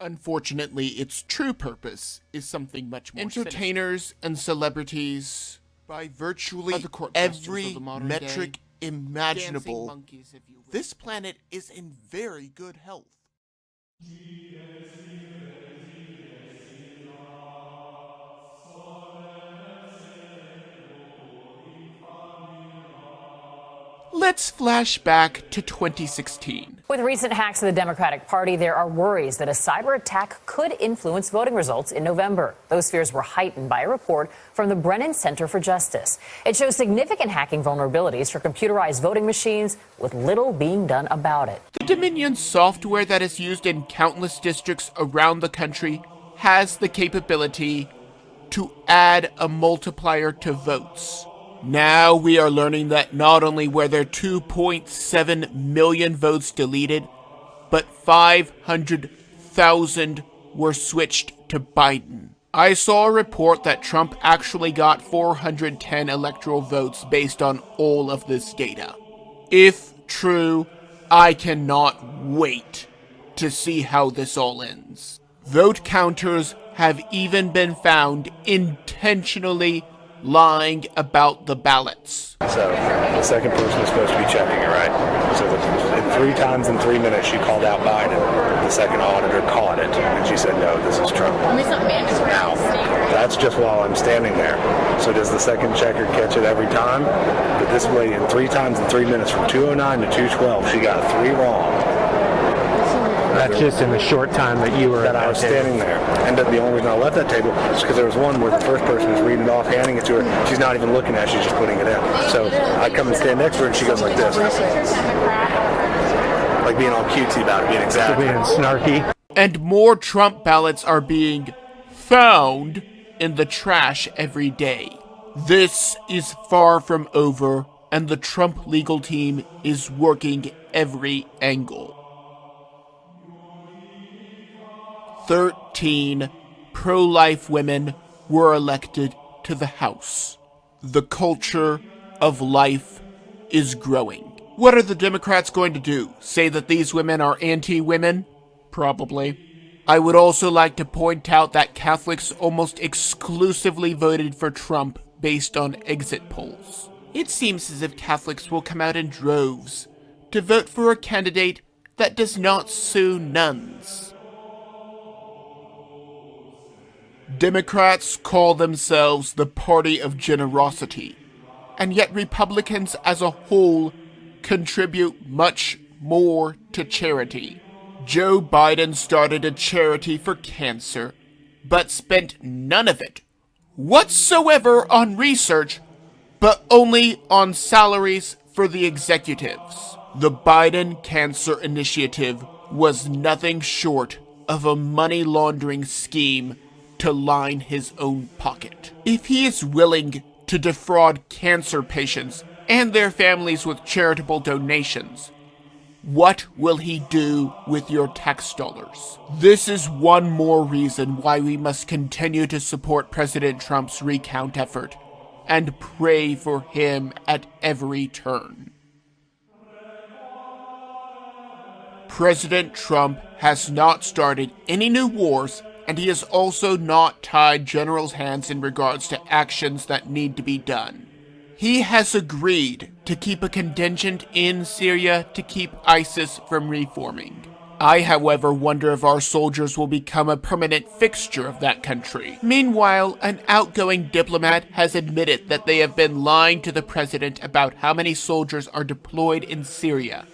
Unfortunately, its true purpose is something much more entertainers and celebrities, by virtually every metric imaginable, this planet is in very good health. Let's flash back to 2016. With recent hacks of the Democratic Party, there are worries that a cyber attack could influence voting results in November. Those fears were heightened by a report from the Brennan Center for Justice. It shows significant hacking vulnerabilities for computerized voting machines, with little being done about it. The Dominion software that is used in countless districts around the country has the capability to add a multiplier to votes. Now we are learning that not only were there 2.7 million votes deleted, but 500,000 were switched to Biden. I saw a report that Trump actually got 410 electoral votes based on all of this data. If true, I cannot wait to see how this all ends. Vote counters have even been found intentionally lying about the ballots. So the second person is supposed to be checking it, right? So three times in 3 minutes she called out Biden. The second auditor caught it, and she said, no, this is Trump. Now, that's just while I'm standing there. So does the second checker catch it every time? But this lady, in 3 times in 3 minutes, from 209 to 212, she got 3 wrong. That's just in the short time that you were that I was standing there. And the only reason I left that table is because there was one where the first person was reading it off, handing it to her. She's not even looking at it, she's just putting it in. So I come and stand next to her, and she goes like this. Like being all cutesy about it, being exaggerated. Being snarky. And more Trump ballots are being found in the trash every day. This is far from over, and the Trump legal team is working every angle. 13 pro-life women were elected to the House. The culture of life is growing. What are the Democrats going to do? Say that these women are anti-women? Probably. I would also like to point out that Catholics almost exclusively voted for Trump based on exit polls. It seems as if Catholics will come out in droves to vote for a candidate that does not sue nuns. Democrats call themselves the party of generosity, and yet Republicans as a whole contribute much more to charity. Joe Biden started a charity for cancer, but spent none of it whatsoever on research, but only on salaries for the executives. The Biden Cancer Initiative was nothing short of a money laundering scheme to line his own pocket. If he is willing to defraud cancer patients and their families with charitable donations, what will he do with your tax dollars? This is one more reason why we must continue to support President Trump's recount effort and pray for him at every turn. President Trump has not started any new wars, and he has also not tied generals' hands in regards to actions that need to be done. He has agreed to keep a contingent in Syria to keep ISIS from reforming. I, however, wonder if our soldiers will become a permanent fixture of that country. Meanwhile, an outgoing diplomat has admitted that they have been lying to the president about how many soldiers are deployed in Syria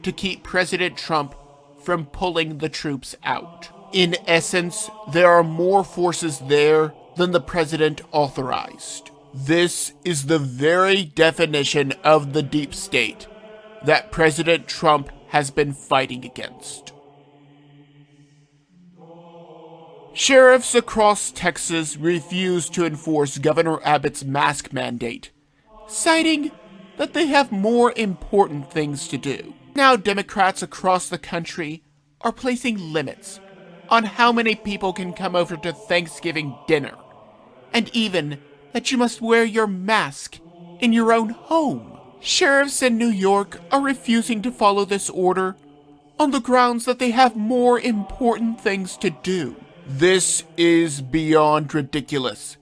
to keep President Trump from pulling the troops out. In essence, there are more forces there than the president authorized. This is the very definition of the deep state that President Trump has been fighting against. Sheriffs across Texas refused to enforce Governor Abbott's mask mandate, citing that they have more important things to do. Now Democrats across the country are placing limits on how many people can come over to Thanksgiving dinner, and even that you must wear your mask in your own home. Sheriffs in New York are refusing to follow this order, on the grounds that they have more important things to do. This is beyond ridiculous.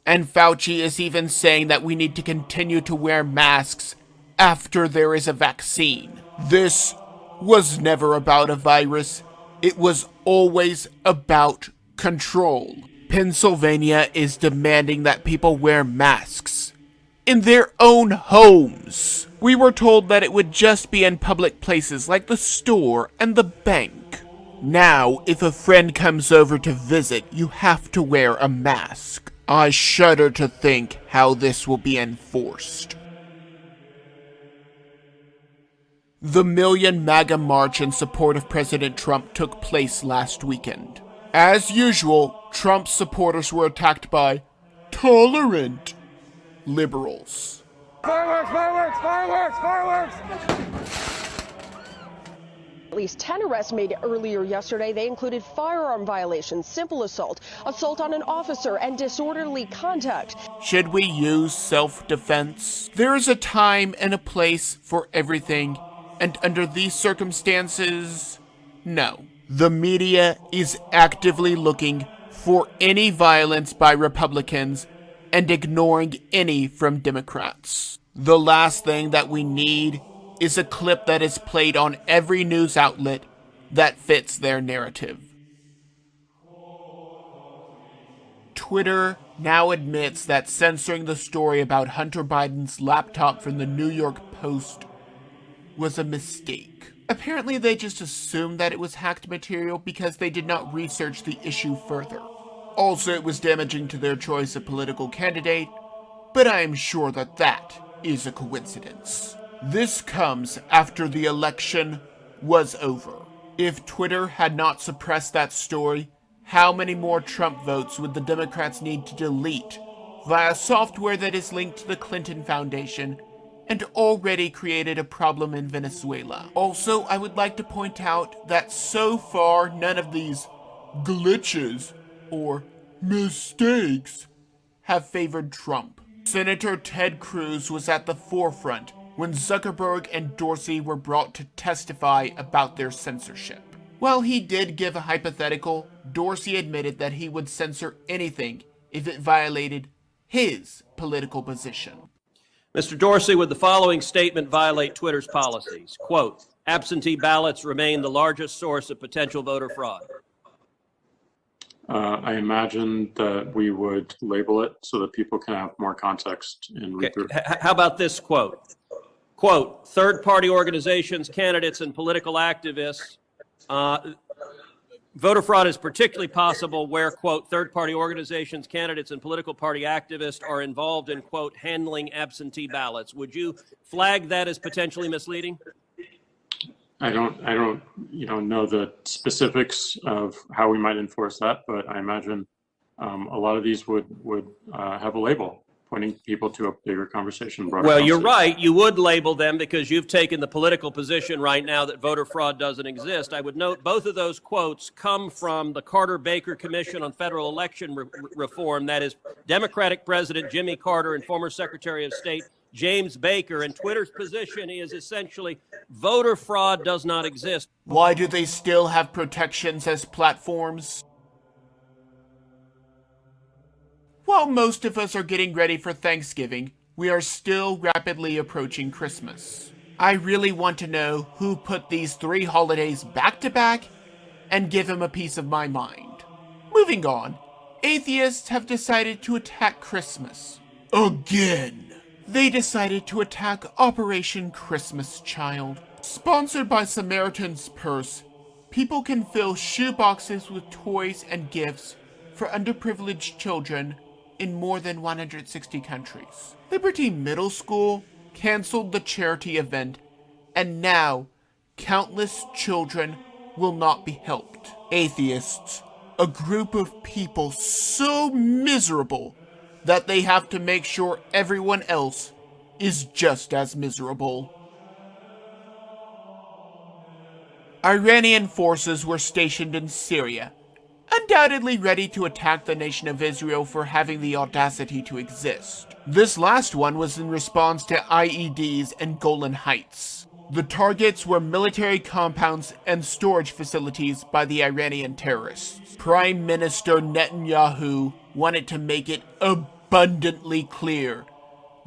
And Fauci is even saying that we need to continue to wear masks after there is a vaccine. This was never about a virus. It was always about control. Pennsylvania is demanding that people wear masks in their own homes. We were told that it would just be in public places like the store and the bank. Now, if a friend comes over to visit, you have to wear a mask. I shudder to think how this will be enforced. The Million MAGA March in support of President Trump took place last weekend. As usual, Trump's supporters were attacked by tolerant liberals. Fireworks, fireworks, fireworks, fireworks! At least 10 arrests made earlier yesterday. They included firearm violations, simple assault, assault on an officer, and disorderly conduct. Should we use self-defense? There is a time and a place for everything, and under these circumstances, no. The media is actively looking for any violence by Republicans and ignoring any from Democrats. The last thing that we need is a clip that is played on every news outlet that fits their narrative. Twitter now admits that censoring the story about Hunter Biden's laptop from the New York Post was a mistake. Apparently they just assumed that it was hacked material because they did not research the issue further. Also, it was damaging to their choice of political candidate, but I am sure that that is a coincidence. This comes after the election was over. If Twitter had not suppressed that story, how many more Trump votes would the Democrats need to delete via software that is linked to the Clinton Foundation and already created a problem in Venezuela? Also, I would like to point out that so far none of these glitches or mistakes have favored Trump. Senator Ted Cruz was at the forefront when Zuckerberg and Dorsey were brought to testify about their censorship. While he did give a hypothetical, Dorsey admitted that he would censor anything if it violated his political position. Mr. Dorsey, would the following statement violate Twitter's policies? Quote, absentee ballots remain the largest source of potential voter fraud. I imagine that we would label it so that people can have more context in read through. How about this quote? Quote, third-party organizations, candidates, and political activists. Voter fraud is particularly possible where, quote, third-party organizations, candidates, and political party activists are involved in, quote, handling absentee ballots. Would you flag that as potentially misleading? I don't know the specifics of how we might enforce that, but I imagine a lot of these would have a label pointing people to a bigger conversation. Well, you're right. You would label them because you've taken the political position right now that voter fraud doesn't exist. I would note both of those quotes come from the Carter-Baker Commission on Federal Election Reform. That is Democratic President Jimmy Carter and former Secretary of State James Baker. And Twitter's position is essentially voter fraud does not exist. Why do they still have protections as platforms? While most of us are getting ready for Thanksgiving, we are still rapidly approaching Christmas. I really want to know who put these three holidays back to back and give him a piece of my mind. Moving on, atheists have decided to attack Christmas. Again! They decided to attack Operation Christmas Child. Sponsored by Samaritan's Purse, people can fill shoeboxes with toys and gifts for underprivileged children in more than 160 countries. Liberty Middle School canceled the charity event, and now countless children will not be helped. Atheists, a group of people so miserable that they have to make sure everyone else is just as miserable. Iranian forces were stationed in Syria, undoubtedly ready to attack the nation of Israel for having the audacity to exist. This last one was in response to IEDs and Golan Heights. The targets were military compounds and storage facilities by the Iranian terrorists. Prime Minister Netanyahu wanted to make it abundantly clear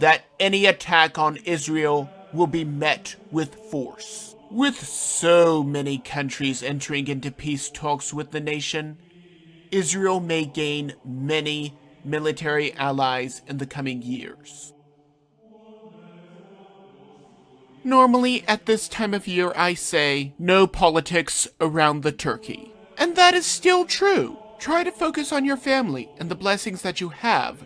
that any attack on Israel will be met with force. With so many countries entering into peace talks with the nation, Israel may gain many military allies in the coming years. Normally, at this time of year, I say, no politics around the turkey. And that is still true. Try to focus on your family and the blessings that you have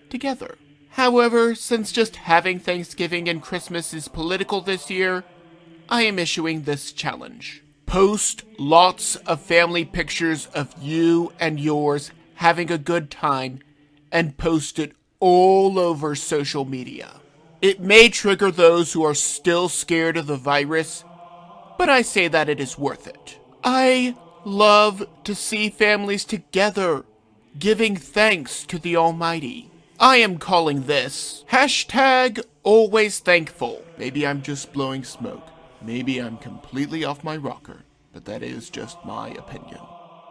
together. However, since just having Thanksgiving and Christmas is political this year, I am issuing this challenge. Post lots of family pictures of you and yours having a good time and post it all over social media. It may trigger those who are still scared of the virus, but I say that it is worth it. I love to see families together, giving thanks to the Almighty. I am calling this #AlwaysThankful. Maybe I'm just blowing smoke. Maybe I'm completely off my rocker, but that is just my opinion.